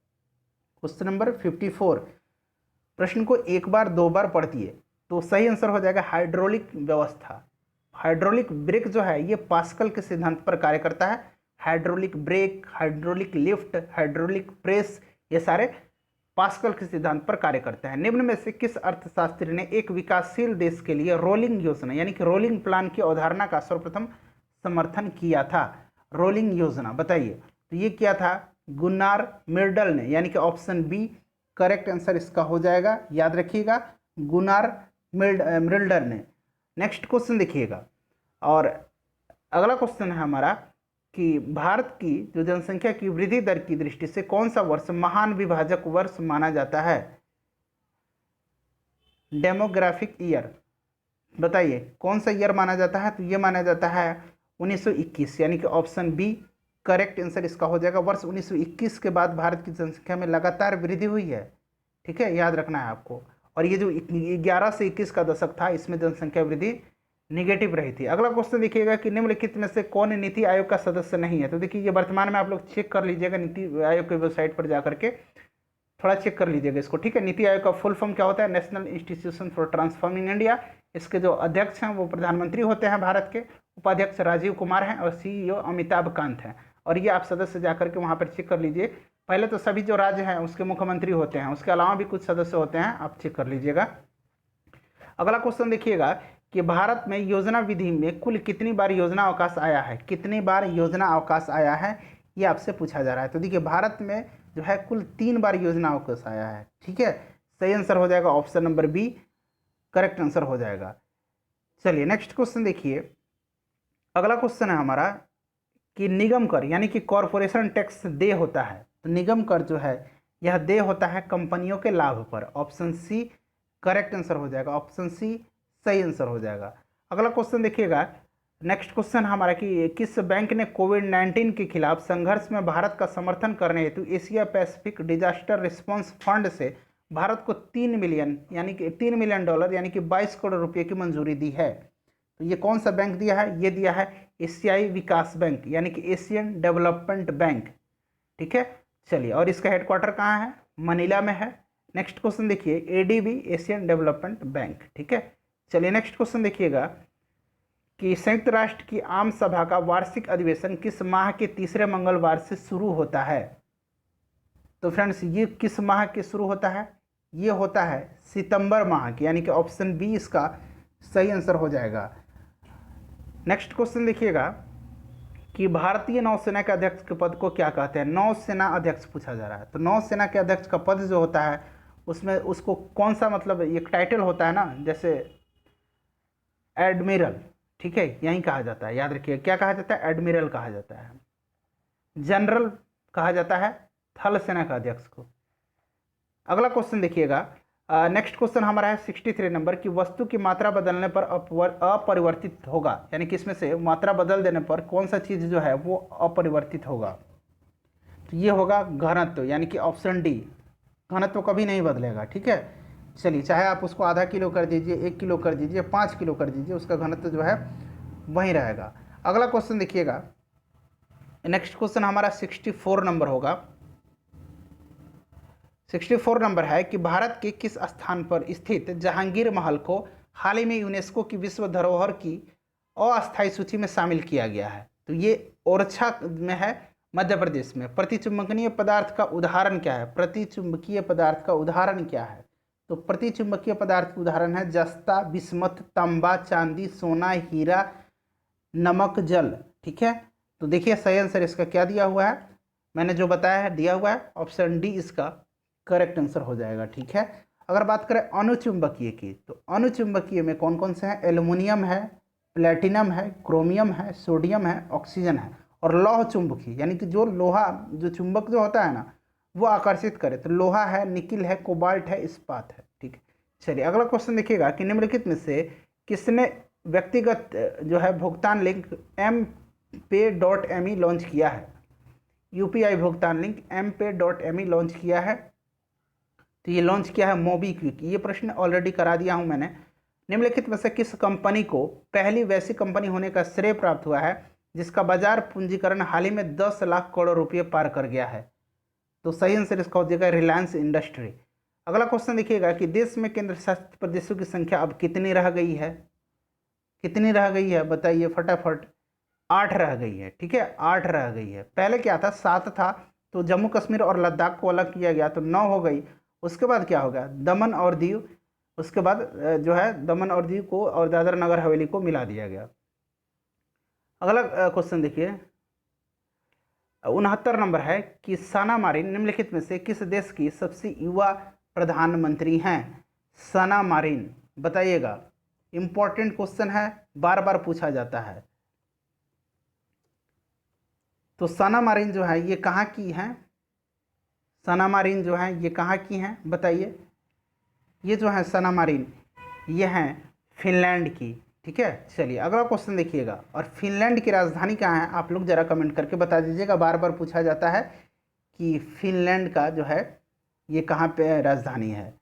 Question number 54। प्रश्न को एक बार दो बार पढ़िए तो सही आंसर हो जाएगा हाइड्रोलिक व्यवस्था। हाइड्रोलिक ब्रेक जो है ये पास्कल के सिद्धांत पर कार्य करता है। Hydraulic brake, hydraulic lift, hydraulic press, ये सारे पास्कल के सिद्धांत पर कार्य करते हैं। निम्न में से किस अर्थशास्त्री ने एक विकासशील देश के लिए रोलिंग योजना यानी कि रोलिंग प्लान की अवधारणा का सर्वप्रथम समर्थन किया था? रोलिंग योजना बताइए। तो ये किया था गुन्नार मिर्डल ने, यानी कि ऑप्शन बी करेक्ट आंसर इसका हो जाएगा। याद रखिएगा, गुन्नार मिर्डल ने। नेक्स्ट क्वेश्चन देखिएगा, और अगला क्वेश्चन है हमारा कि भारत की जो जनसंख्या की वृद्धि दर की दृष्टि से कौन सा वर्ष महान विभाजक वर्ष माना जाता है? डेमोग्राफिक ईयर बताइए कौन सा ईयर माना जाता है? तो ये माना जाता है 1921, यानी कि ऑप्शन बी करेक्ट आंसर इसका हो जाएगा। वर्ष 1921 के बाद भारत की जनसंख्या में लगातार वृद्धि हुई है। ठीक है, याद रखना है आपको। और ये जो 11 से 21 का दशक था इसमें जनसंख्या वृद्धि निगेटिव रही थी। अगला क्वेश्चन देखिएगा कि निम्नलिखित में से कौन नीति आयोग का सदस्य नहीं है? तो देखिए ये वर्तमान में आप लोग चेक कर लीजिएगा, नीति आयोग की वेबसाइट पर जा करके थोड़ा चेक कर लीजिएगा इसको। ठीक है, नीति आयोग का फुल फॉर्म क्या होता है? National institution for transforming India. इसके जो अध्यक्ष हैं वो प्रधानमंत्री होते हैं भारत के, उपाध्यक्ष राजीव कुमार हैं और CEO अमिताभ कांत हैं। और ये आप सदस्य जा करके वहाँ पर चेक कर लीजिए, पहले तो सभी जो राज्य हैं उसके मुख्यमंत्री होते हैं, उसके अलावा भी कुछ सदस्य होते हैं, आप चेक कर लीजिएगा। अगला क्वेश्चन देखिएगा कि भारत में योजना विधि में कुल कितनी बार योजना अवकाश आया है, कितनी बार योजना अवकाश आया है, ये आपसे पूछा जा रहा है। तो देखिए भारत में जो है कुल 3 बार योजना अवकाश आया है, ठीक है। सही आंसर हो जाएगा option number B, correct answer हो जाएगा। चलिए नेक्स्ट क्वेश्चन देखिए। अगला क्वेश्चन है हमारा कि निगम कर यानी कि कॉरपोरेशन टैक्स देय होता है। तो निगम कर जो है यह देय होता है कंपनियों के लाभ पर। ऑप्शन सी करेक्ट आंसर हो जाएगा, ऑप्शन सी सही आंसर हो जाएगा। अगला क्वेश्चन देखिएगा। नेक्स्ट क्वेश्चन हमारा कि किस बैंक ने कोविड-19 के खिलाफ संघर्ष में भारत का समर्थन करने हेतु Asia Pacific disaster response fund से भारत को $3 मिलियन यानी कि $3 मिलियन यानी कि 22 करोड़ रुपये की मंजूरी दी है। तो ये कौन सा बैंक दिया है, ये दिया है एशियाई विकास बैंक यानी कि एशियन डेवलपमेंट बैंक, ठीक है। चलिए, और इसका हेडक्वार्टर कहाँ है, मनीला में है। नेक्स्ट क्वेश्चन देखिए, एडीबी एशियन डेवलपमेंट बैंक, ठीक है। चलिए नेक्स्ट क्वेश्चन देखिएगा कि संयुक्त राष्ट्र की आम सभा का वार्षिक अधिवेशन किस माह के तीसरे मंगलवार से शुरू होता है। तो फ्रेंड्स ये किस माह के शुरू होता है, ये होता है सितंबर माह की, यानी कि ऑप्शन बी इसका सही आंसर हो जाएगा। नेक्स्ट क्वेश्चन देखिएगा कि भारतीय नौसेना के अध्यक्ष के पद को क्या कहते हैं। नौसेना अध्यक्ष पूछा जा रहा है। तो नौसेना के अध्यक्ष का पद जो होता है उसमें उसको कौन सा मतलब एक टाइटल होता है ना, जैसे एडमिरल, ठीक है, यही कहा जाता है। याद रखिए क्या कहा जाता है, एडमिरल कहा जाता है। जनरल कहा जाता है थल सेना का अध्यक्ष को। अगला क्वेश्चन देखिएगा। नेक्स्ट क्वेश्चन हमारा है 63 नंबर की वस्तु की मात्रा बदलने पर अपरिवर्तित होगा, यानी कि इसमें से मात्रा बदल देने पर कौन सा चीज़ जो है वो अपरिवर्तित होगा। तो ये होगा घनत्व, यानी कि ऑप्शन डी, घनत्व कभी नहीं बदलेगा, ठीक है। चलिए, चाहे आप उसको आधा किलो कर दीजिए, 1 किलो कर दीजिए, 5 किलो कर दीजिए, उसका घनत्व जो है वहीं रहेगा। अगला क्वेश्चन देखिएगा। नेक्स्ट क्वेश्चन हमारा 64 नंबर होगा। 64 नंबर है कि भारत के किस स्थान पर स्थित जहांगीर महल को हाल ही में यूनेस्को की विश्व धरोहर की अस्थायी सूची में शामिल किया गया है। तो ये ओरछा में है, मध्य प्रदेश में। प्रतिचुंबकीय पदार्थ का उदाहरण क्या है, प्रतिचुंबकीय पदार्थ का उदाहरण क्या है। तो प्रतिचुंबकीय पदार्थ का उदाहरण है जस्ता, बिस्मथ, तांबा, चांदी, सोना, हीरा, नमक, जल, ठीक है। तो देखिए सही आंसर इसका क्या दिया हुआ है, मैंने जो बताया है दिया हुआ है, ऑप्शन डी इसका करेक्ट आंसर हो जाएगा, ठीक है। अगर बात करें अनुचुंबकीय की, तो अनुचुंबकीय में कौन कौन से हैं, एल्युमिनियम है, प्लेटिनम है, क्रोमियम है, सोडियम है, ऑक्सीजन है। और लौह चुंबकीय यानी कि जो लोहा, जो चुंबक जो होता है ना वो आकर्षित करे, तो लोहा है, निकिल है, कोबाल्ट है, इस्पात है, ठीक है। चलिए अगला क्वेश्चन देखिएगा कि निम्नलिखित में से किसने व्यक्तिगत जो है भुगतान लिंक MPay.me लॉन्च किया है। UPI भुगतान लिंक MPay.me लॉन्च किया है। तो ये लॉन्च किया है मोबीक्विक। ये प्रश्न ऑलरेडी करा दिया हूं मैंने। निम्नलिखित में से किस कंपनी को पहली वैसी कंपनी होने का श्रेय प्राप्त हुआ है जिसका बाजार पूंजीकरण हाल ही में 10 लाख करोड़ रुपये पार कर गया है। तो सही आंसर इसका हो जाएगा रिलायंस इंडस्ट्री। अगला क्वेश्चन देखिएगा कि देश में केंद्र शासित प्रदेशों की संख्या अब कितनी रह गई है, कितनी रह गई है बताइए फटाफट। 8 रह गई है, ठीक है, 8 रह गई है। पहले क्या था, 7 था, तो जम्मू कश्मीर और लद्दाख को अलग किया गया तो 9 हो गई। उसके बाद क्या होगा, दमन और दीव, उसके बाद जो है दमन और दीव को और दादर नगर हवेली को मिला दिया गया। अगला क्वेश्चन देखिए 69 नंबर है कि साना मारिन निम्नलिखित में से किस देश की सबसे युवा प्रधानमंत्री हैं। साना मारिन बताइएगा, इंपॉर्टेंट क्वेश्चन है, बार बार पूछा जाता है। तो साना मारिन जो है ये कहाँ की हैं, साना मारिन जो है ये कहाँ की हैं बताइए। ये जो है साना मारिन ये हैं फिनलैंड की, ठीक है। चलिए अगला क्वेश्चन देखिएगा, और फिनलैंड की राजधानी कहाँ है आप लोग जरा कमेंट करके बता दीजिएगा। बार बार पूछा जाता है कि फिनलैंड का जो है ये कहाँ पे राजधानी है।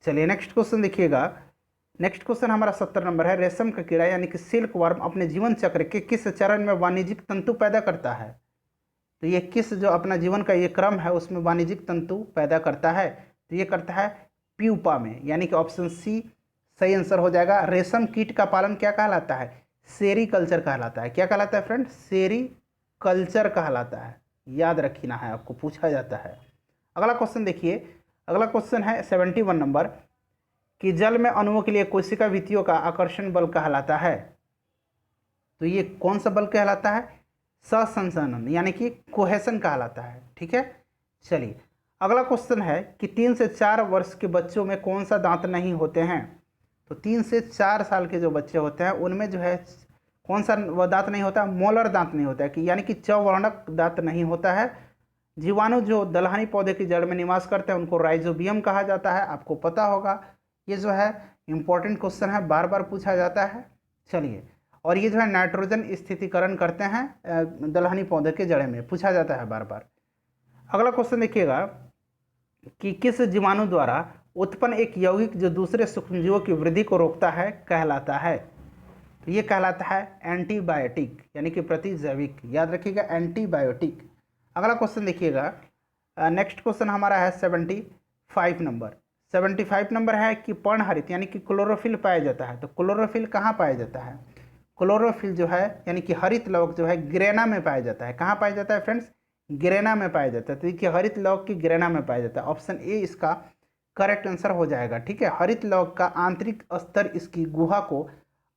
चलिए नेक्स्ट क्वेश्चन देखिएगा। नेक्स्ट क्वेश्चन हमारा 70 नंबर है। रेशम का कीड़ा यानी कि सिल्क वर्म अपने जीवन चक्र के किस चरण में वाणिज्यिक तंतु पैदा करता है। तो ये किस जो अपना जीवन का ये क्रम है उसमें वाणिज्यिक तंतु पैदा करता है। तो ये करता है प्यूपा में, यानी कि ऑप्शन सी सही आंसर हो जाएगा। रेशम कीट का पालन क्या कहलाता है, सेरीकल्चर कहलाता है। क्या कहलाता है फ्रेंड, सेरीकल्चर कहलाता है, याद रखना है आपको, पूछा जाता है। अगला क्वेश्चन देखिए, अगला क्वेश्चन है 71 नंबर कि जल में अणुओं के लिए कोशिका भित्तियों का आकर्षण बल कहलाता है। तो ये कौन सा बल कहलाता है? सहसंचलन यानी कि कोहेशन कहलाता है। ठीक है, चलिए अगला क्वेश्चन है कि 3 से 4 वर्ष के बच्चों में कौन सा दांत नहीं होते हैं। तो 3 से 4 साल के जो बच्चे होते हैं उनमें जो है कौन सा वह दांत नहीं होता? मोलर दांत नहीं होता है, कि यानी कि चौवर्णक दांत नहीं होता है। जीवाणु जो दलहनी पौधे की जड़ में निवास करते हैं उनको राइजोबियम कहा जाता है, आपको पता होगा। ये जो है इंपॉर्टेंट क्वेश्चन है, बार बार पूछा जाता है। चलिए, और ये जो है नाइट्रोजन स्थितिकरण करते हैं दलहनी पौधे के जड़ में, पूछा जाता है बार बार। अगला क्वेश्चन देखिएगा कि किस जीवाणु द्वारा उत्पन्न एक यौगिक जो दूसरे सूक्ष्मजीवों की वृद्धि को रोकता है कहलाता है। तो ये कहलाता है एंटीबायोटिक यानी कि प्रतिजैविक, याद रखिएगा एंटीबायोटिक। अगला क्वेश्चन देखिएगा, नेक्स्ट क्वेश्चन हमारा है 75 नंबर। 75 नंबर है कि पर्णहरित यानी कि क्लोरोफिल पाया जाता है। तो क्लोरोफिल कहाँ पाया जाता है? क्लोरोफिल जो है यानी कि हरित लवक जो है ग्रेना में पाया जाता है। कहाँ पाया जाता है फ्रेंड्स? ग्रेना में पाया जाता है। तो देखिए हरित लवक की ग्रेना में पाया जाता है, ऑप्शन ए इसका करेक्ट आंसर हो जाएगा। ठीक है, हरित लवक का आंतरिक स्तर इसकी गुहा को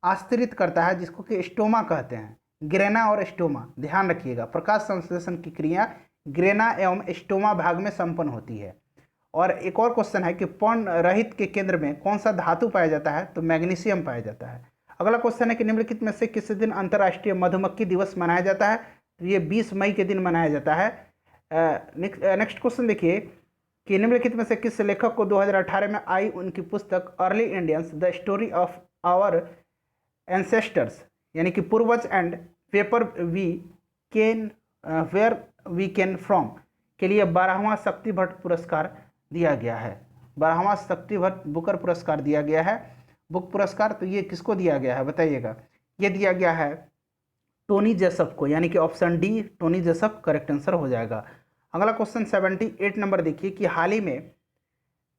आस्तरित करता है, जिसको कि स्टोमा कहते हैं। ग्रेना और स्टोमा, ध्यान रखिएगा, प्रकाश संश्लेषण की क्रिया ग्रेना एवं स्टोमा भाग में संपन्न होती है। और एक और क्वेश्चन है कि पर्ण रहित के केंद्र में कौन सा धातु पाया जाता है? तो मैग्नीशियम पाया जाता है। अगला क्वेश्चन है कि निम्नलिखित में से किस दिन अंतर्राष्ट्रीय मधुमक्खी दिवस मनाया जाता है? तो ये 20 मई के दिन मनाया जाता है। नेक्स्ट क्वेश्चन देखिए कि निम्नलिखित में से किस लेखक को 2018 में आई उनकी पुस्तक early Indians the story of our ancestors यानी कि पूर्वज and paper we can where we can from के लिए 12वां शक्ति भट्ट पुरस्कार दिया गया है? 12वां शक्ति भट्ट बुकर पुरस्कार दिया गया है, बुक पुरस्कार। तो ये किसको दिया गया है बताइएगा? ये दिया गया है टोनी जेसप को, यानी कि option D Tony Jessop correct answer हो जाएगा। अगला क्वेश्चन 78 नंबर देखिए कि हाल ही में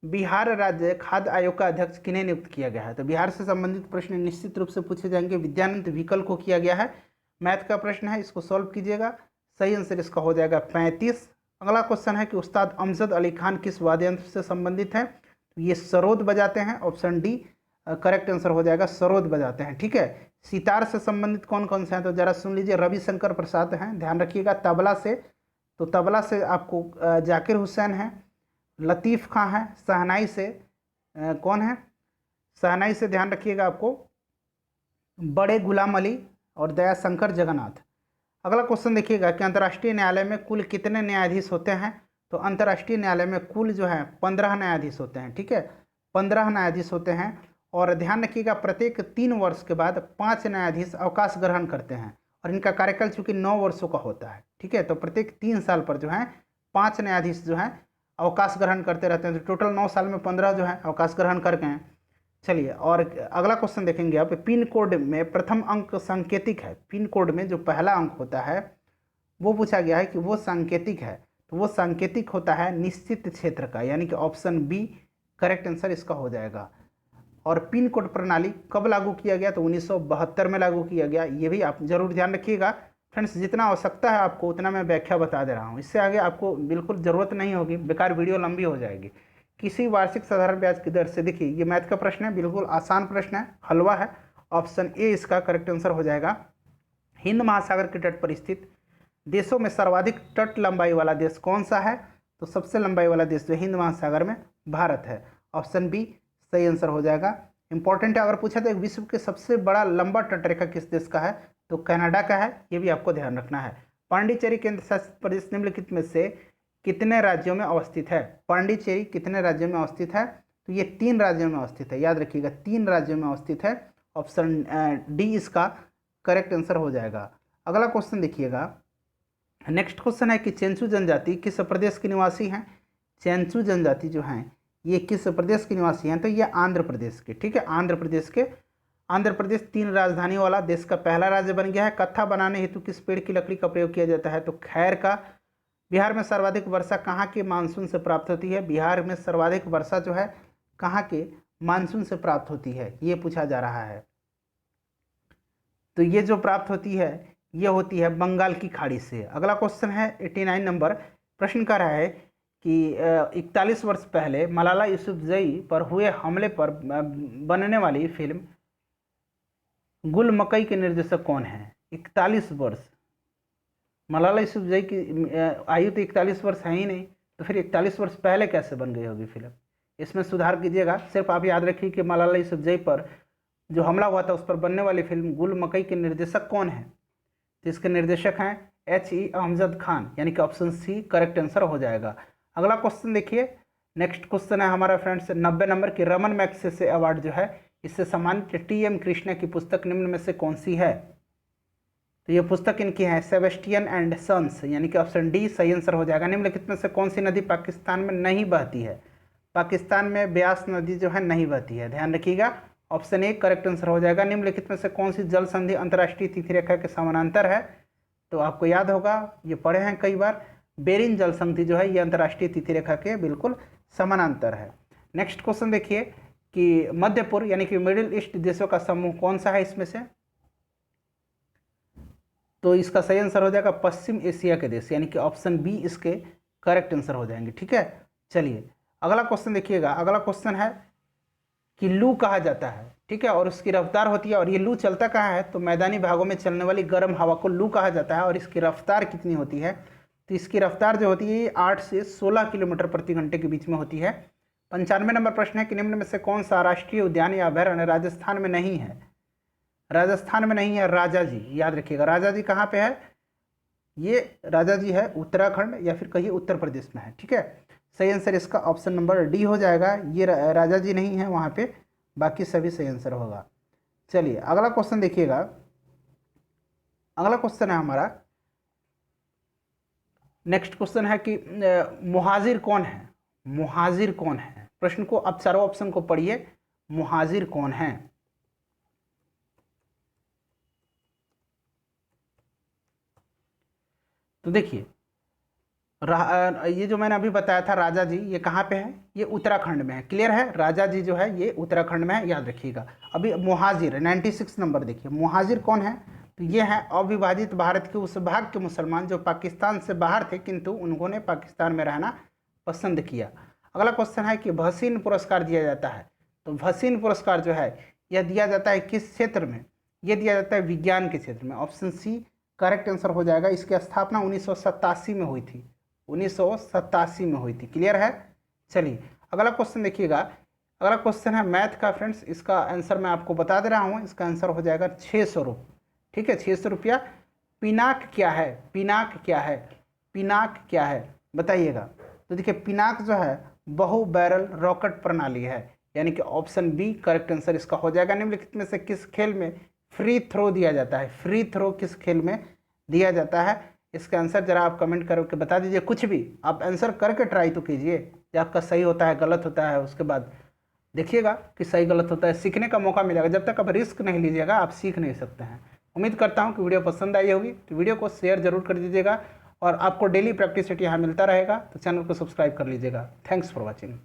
बिहार राज्य खाद्य आयोग का अध्यक्ष किन्हें नियुक्त किया गया है? तो बिहार से संबंधित प्रश्न निश्चित रूप से पूछे जाएंगे। विद्यानंद विकल को किया गया है। मैथ का प्रश्न है, इसको सॉल्व कीजिएगा। सही आंसर इसका हो जाएगा 35। अगला क्वेश्चन है कि उस्ताद अमजद अली खान किस वाद्य यंत्र से संबंधित हैं? तो ये सरोद बजाते हैं, ऑप्शन डी करेक्ट आंसर हो जाएगा, सरोद बजाते हैं। ठीक है, सितार से संबंधित कौन कौन से हैं? तो जरा सुन लीजिए, रविशंकर प्रसाद हैं, ध्यान रखिएगा। तबला से, तो तबला से आपको जाकिर हुसैन है, लतीफ़ खां है। शहनाई से कौन है? शहनाई से ध्यान रखिएगा आपको बड़े गुलाम अली और दयाशंकर जगन्नाथ। अगला क्वेश्चन देखिएगा कि अंतर्राष्ट्रीय न्यायालय में कुल कितने न्यायाधीश होते हैं? तो अंतर्राष्ट्रीय न्यायालय में कुल जो है 15 न्यायाधीश होते हैं। ठीक है, 15 न्यायाधीश होते हैं। और ध्यान रखिएगा प्रत्येक 3 वर्ष के बाद 5 न्यायाधीश अवकाश ग्रहण करते हैं, और इनका कार्यकाल चूंकि 9 वर्षों का होता है। ठीक है, तो प्रत्येक 3 साल पर जो है 5 न्यायाधीश जो हैं अवकाश ग्रहण करते रहते हैं। तो टोटल 9 साल में 15 जो है अवकाश ग्रहण कर गए हैं। चलिए, और अगला क्वेश्चन देखेंगे आप। पिन कोड में प्रथम अंक सांकेतिक है। पिन कोड में जो पहला अंक होता है वो पूछा गया है कि वो सांकेतिक है। तो वो सांकेतिक होता है निश्चित क्षेत्र का, यानी कि ऑप्शन बी करेक्ट आंसर इसका हो जाएगा। और पिन कोड प्रणाली कब लागू किया गया? तो 1972 में लागू किया गया। ये भी आप जरूर ध्यान रखिएगा फ्रेंड्स। जितना आवश्यकता है आपको उतना मैं व्याख्या बता दे रहा हूँ, इससे आगे आपको बिल्कुल ज़रूरत नहीं होगी, बेकार वीडियो लंबी हो जाएगी। किसी वार्षिक साधारण ब्याज की दर से, देखिए ये मैथ का प्रश्न है, बिल्कुल आसान प्रश्न है, हलवा है। ऑप्शन ए इसका करेक्ट आंसर हो जाएगा। हिंद महासागर के तट पर स्थित देशों में सर्वाधिक तट लंबाई वाला देश कौन सा है? तो सबसे लंबाई वाला देश जो हिंद महासागर में भारत है, ऑप्शन बी सही आंसर हो जाएगा। इंपॉर्टेंट है, अगर पूछा तो विश्व के सबसे बड़ा लंबा तटरेखा किस देश का है? तो कनाडा का है, ये भी आपको ध्यान रखना है। पांडिचेरी केंद्र शासित प्रदेश निम्नलिखित में से कितने राज्यों में अवस्थित है? पांडिचेरी कितने राज्यों में अवस्थित है? तो ये 3 राज्यों में अवस्थित है, याद रखिएगा 3 राज्यों में अवस्थित है। ऑप्शन डी इसका करेक्ट आंसर हो जाएगा। अगला क्वेश्चन देखिएगा, नेक्स्ट क्वेश्चन है कि चेंचू जनजाति किस प्रदेश के निवासी हैं? चेंचू जनजाति जो हैं ये किस प्रदेश के निवासी हैं? तो ये आंध्र प्रदेश के। ठीक है, आंध्र प्रदेश के। आंध्र प्रदेश 3 राजधानी वाला देश का पहला राज्य बन गया है। कत्था बनाने हेतु किस पेड़ की लकड़ी का प्रयोग किया जाता है? तो खैर का। बिहार में सर्वाधिक वर्षा कहाँ के मानसून से प्राप्त होती है? बिहार में सर्वाधिक वर्षा जो है कहाँ के मानसून से प्राप्त होती है, ये पूछा जा रहा है। तो ये जो प्राप्त होती है ये होती है बंगाल की खाड़ी से। अगला क्वेश्चन है 89 नंबर। प्रश्न कर रहा है कि 41 वर्ष पहले मलाला यूसुफजई पर हुए हमले पर बनने वाली फिल्म गुल मकई के निर्देशक कौन है? 41 वर्ष, मलाला यूसुफजई की आयु तो 41 वर्ष है ही नहीं, तो फिर 41 वर्ष पहले कैसे बन गई होगी फिल्म? इसमें सुधार कीजिएगा। सिर्फ आप याद रखिए कि मलाला यूसुफजई पर जो हमला हुआ था उस पर बनने वाली फिल्म गुल मकई के निर्देशक कौन है? तो इसके निर्देशक हैं H.E. अहमद खान, यानी कि ऑप्शन सी करेक्ट आंसर हो जाएगा। अगला क्वेश्चन देखिए, नेक्स्ट क्वेश्चन है हमारा फ्रेंड्स 90 नंबर की रमन मैग्सेसे अवार्ड जो है इससे सम्मानित टी.एम. कृष्णा की पुस्तक निम्न में से कौन सी है? तो ये पुस्तक इनकी है सेबेस्टियन एंड सन्स, यानी कि ऑप्शन डी सही आंसर हो जाएगा। निम्नलिखित में से कौन सी नदी पाकिस्तान में नहीं बहती है? पाकिस्तान में ब्यास नदी जो है नहीं बहती है, ध्यान रखिएगा। ऑप्शन ए करेक्ट आंसर हो जाएगा। निम्नलिखित में से कौन सी जल संधि अंतर्राष्ट्रीय तिथि रेखा के समानांतर है? तो आपको याद होगा, ये पढ़े हैं कई बार, बेरिन जल संधि जो है ये अंतर्राष्ट्रीय तिथि रेखा के बिल्कुल समानांतर है। नेक्स्ट क्वेश्चन देखिए कि मध्य पूर्व यानी कि मिडिल ईस्ट देशों का समूह कौन सा है इसमें से? तो इसका सही आंसर हो जाएगा पश्चिम एशिया के देश, यानी कि ऑप्शन बी इसके करेक्ट आंसर हो जाएंगे। ठीक है, चलिए अगला क्वेश्चन देखिएगा। अगला क्वेश्चन है कि लू कहा जाता है, ठीक है, और उसकी रफ्तार होती है, और ये लू चलता कहाँ है? तो मैदानी भागों में चलने वाली गर्म हवा को लू कहा जाता है। और इसकी रफ्तार कितनी होती है? तो इसकी रफ्तार जो होती है ये 8 से 16 किलोमीटर प्रति घंटे के बीच में होती है। 95 नंबर प्रश्न है कि निम्न में से कौन सा राष्ट्रीय उद्यान या अभयारण्य राजस्थान में नहीं है? राजस्थान में नहीं है राजाजी, याद रखिएगा। राजाजी कहाँ पे है? ये राजाजी है उत्तराखंड या फिर कहिए उत्तर प्रदेश में है। ठीक है, सही आंसर इसका ऑप्शन नंबर डी हो जाएगा। ये राजाजी नहीं है वहाँ पे, बाकी सभी सही आंसर होगा। चलिए अगला क्वेश्चन देखिएगा। अगला क्वेश्चन है हमारा, नेक्स्ट क्वेश्चन है कि मुहाजिर कौन है? मुहाजिर कौन है? प्रश्न को आप चारों ऑप्शन को पढ़िए, मुहाजिर कौन है? तो देखिए ये जो मैंने अभी बताया था राजा जी, ये कहाँ पे है? ये उत्तराखंड में है। क्लियर है, राजा जी जो है ये उत्तराखंड में है, याद रखिएगा। अभी मुहाजिर 96 नंबर देखिए, मुहाजिर कौन है? तो ये है अविभाजित भारत के उस भाग के मुसलमान जो पाकिस्तान से बाहर थे किंतु उन्होंने पाकिस्तान में रहना पसंद किया। अगला क्वेश्चन है कि भसीन पुरस्कार दिया जाता है, तो भसीन पुरस्कार जो है यह दिया जाता है किस क्षेत्र में? यह दिया जाता है विज्ञान के क्षेत्र में, ऑप्शन सी करेक्ट आंसर हो जाएगा। इसकी स्थापना 1987 में हुई थी, 1987 में हुई थी। क्लियर है, चलिए अगला क्वेश्चन देखिएगा। अगला क्वेश्चन है मैथ का फ्रेंड्स, इसका आंसर मैं आपको बता दे रहा हूँ। इसका आंसर हो जाएगा 600 रुपये। ठीक है, 600 रुपया। पिनाक क्या है? पिनाक क्या है? पिनाक क्या है बताइएगा। तो देखिए पिनाक जो है बहु बैरल रॉकेट प्रणाली है, यानी कि ऑप्शन बी करेक्ट आंसर इसका हो जाएगा। निम्नलिखित में से किस खेल में फ्री थ्रो दिया जाता है? फ्री थ्रो किस खेल में दिया जाता है? इसका आंसर जरा आप कमेंट करके बता दीजिए। कुछ भी आप आंसर करके ट्राई तो कीजिए, कि आपका सही होता है गलत होता है, उसके बाद देखिएगा कि सही गलत होता है। सीखने का मौका मिलेगा, जब तक आप रिस्क नहीं लीजिएगा आप सीख नहीं सकते हैं। उम्मीद करता हूँ कि वीडियो पसंद आई होगी, तो वीडियो को शेयर जरूर कर दीजिएगा, और आपको डेली प्रैक्टिस सेट यहाँ मिलता रहेगा, तो चैनल को सब्सक्राइब कर लीजिएगा। Thanks for watching.